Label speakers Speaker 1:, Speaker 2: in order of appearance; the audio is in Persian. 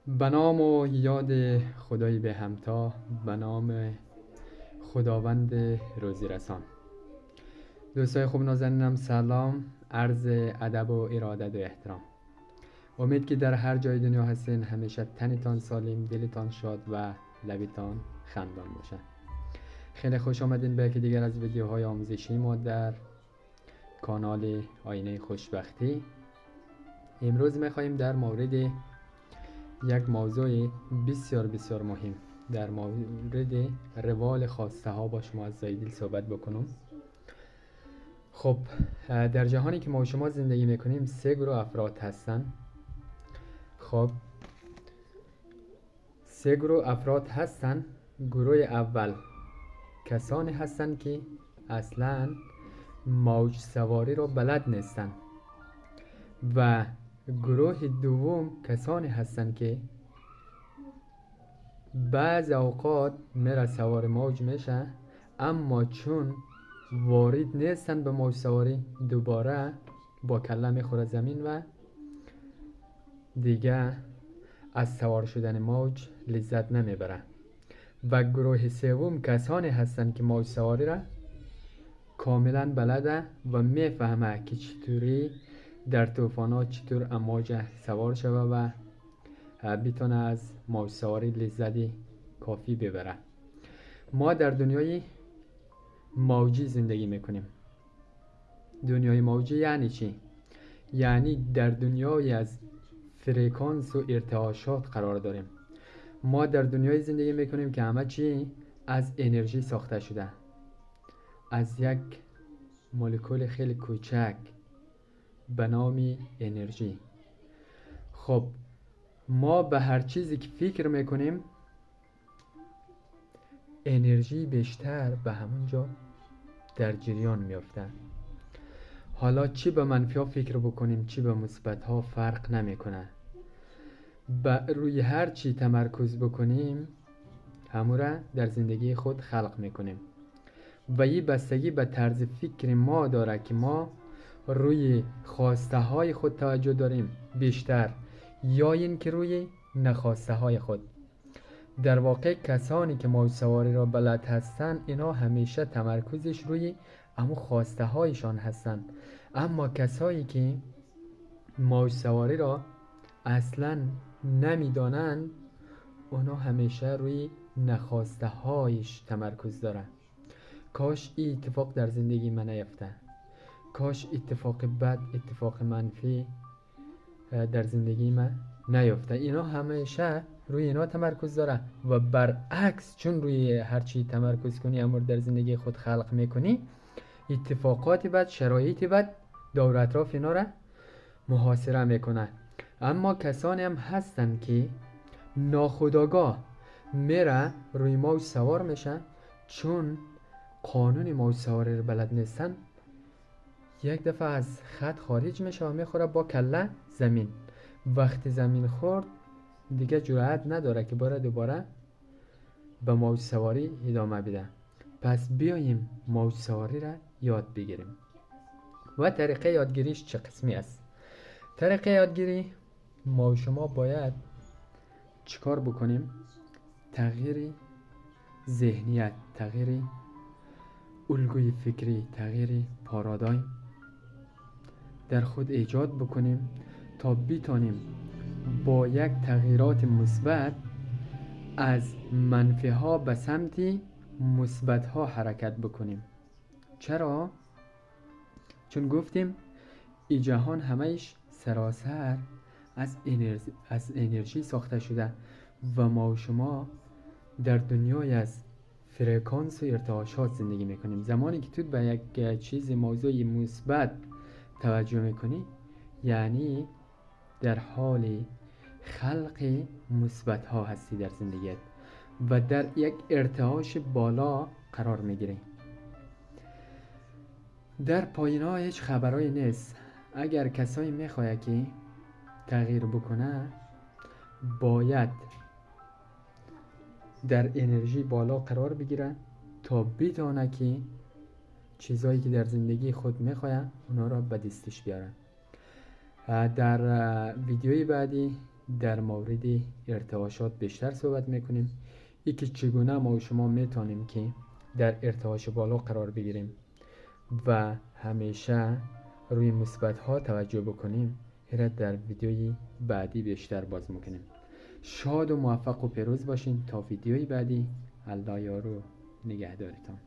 Speaker 1: به نام و یاد خدای به همتا، به نام خداوند روزی رسان. دوستای خوب نازنینم سلام، عرض ادب و ارادت و احترام. امید که در هر جای دنیا هستین همیشه تنتان سالم، دلتان شاد و لبتان خندان باشه. خیلی خوش آمدین به یکی دیگر از ویدیوهای آموزشی ما در کانال آینه خوشبختی. امروز میخواییم در مورد یک موضوع بسیار بسیار مهم در مورد روال خواسته ها با شما از دل صحبت بکنم. خب در جهانی که ما و شما زندگی میکنیم سه گروه افراد هستن. خب سه گروه افراد هستن. گروه اول کسانی هستن که اصلا موج سواری رو بلد نیستن و گروه دوم کسانی هستند که بعض اوقات میره سوار موج میشه، اما چون وارد نیستن به موج سواری دوباره با کله میخوره زمین و دیگه از سوار شدن موج لذت نمیبره. و گروه سوم کسانی هستند که موج سواری را کاملا بلده و میفهمه که چطوری در طوفانات چطور امواج سوار شوه و بتونه از موج سواری لذتی کافی ببره. ما در دنیای موجی زندگی میکنیم. دنیای موجی یعنی چی؟ یعنی در دنیای از فرکانس و ارتعاشات قرار داریم. ما در دنیای زندگی میکنیم که همه چی از انرژی ساخته شده، از یک مولکول خیلی کوچک به نام انرژی. خب ما به هر چیزی که فکر میکنیم انرژی بیشتر به همونجا در جریان میافته. حالا چی به منفی ها فکر بکنیم چی به مثبت ها فرق نمیکنه. روی هر چی تمرکز بکنیم همون را در زندگی خود خلق میکنیم و این بستگی به طرز فکر ما داره که ما روی خواسته های خود توجه داریم بیشتر یا این که روی نخواسته های خود. در واقع کسانی که موج سواری را بلد هستن اینا همیشه تمرکزش روی امو خواسته هایشان هستن، اما کسایی که موج سواری را اصلا نمیدانند اونا همیشه روی نخواسته هایش تمرکز دارن. کاش این اتفاق در زندگی من نیفته، کاش اتفاق بد اتفاق منفی در زندگی من نیفته. اینا همیشه روی اینا تمرکز داره و برعکس چون روی هرچی تمرکز کنی امور در زندگی خود خلق میکنی اتفاقات بد شرایط بد دور اطراف اینا را محاصره میکنه. اما کسانی هم هستن که ناخودآگاه میره روی موج سوار میشن، چون قانون موج سواری رو بلد نیستن یک دفعه از خط خارج میشه و میخوره با کله زمین. وقتی زمین خورد دیگه جرأت نداره که بره دوباره به موج سواری ادامه بده. پس بیاییم موج سواری را یاد بگیریم. و طریقه یادگیریش چه قسمی است؟ طریقه یادگیری ما و شما باید چیکار بکنیم؟ تغییر ذهنیت، تغییر الگوی فکری، تغییر پارادایم در خود ایجاد بکنیم تا بتونیم با یک تغییرات مثبت از منفی ها به سمت مثبت ها حرکت بکنیم. چرا؟ چون گفتیم این جهان همهش سراسر از انرژی ساخته شده و ما و شما در دنیای از فرکانس و ارتعاشات زندگی میکنیم. زمانی که تو به یک چیز موضوعی مثبت توجه میکنی یعنی در حال خلق مثبت ها هستی در زندگیت و در یک ارتعاش بالا قرار میگیری. در پایین ها هیچ خبرایی نیست. اگر کسایی میخواه که تغییر بکنه باید در انرژی بالا قرار بگیره تا بتونه که چیزایی که در زندگی خود میخواه اونا را به دستش بیاره. در ویدیوی بعدی در مورد ارتعاشات بیشتر صحبت میکنیم، ای که چگونه ما و شما میتونیم که در ارتعاش بالا قرار بگیریم و همیشه روی مثبت ها توجه بکنیم. هر در ویدیوی بعدی بیشتر باز میکنیم. شاد و موفق و پیروز باشین تا ویدیوی بعدی. الله یار و نگهدارتان.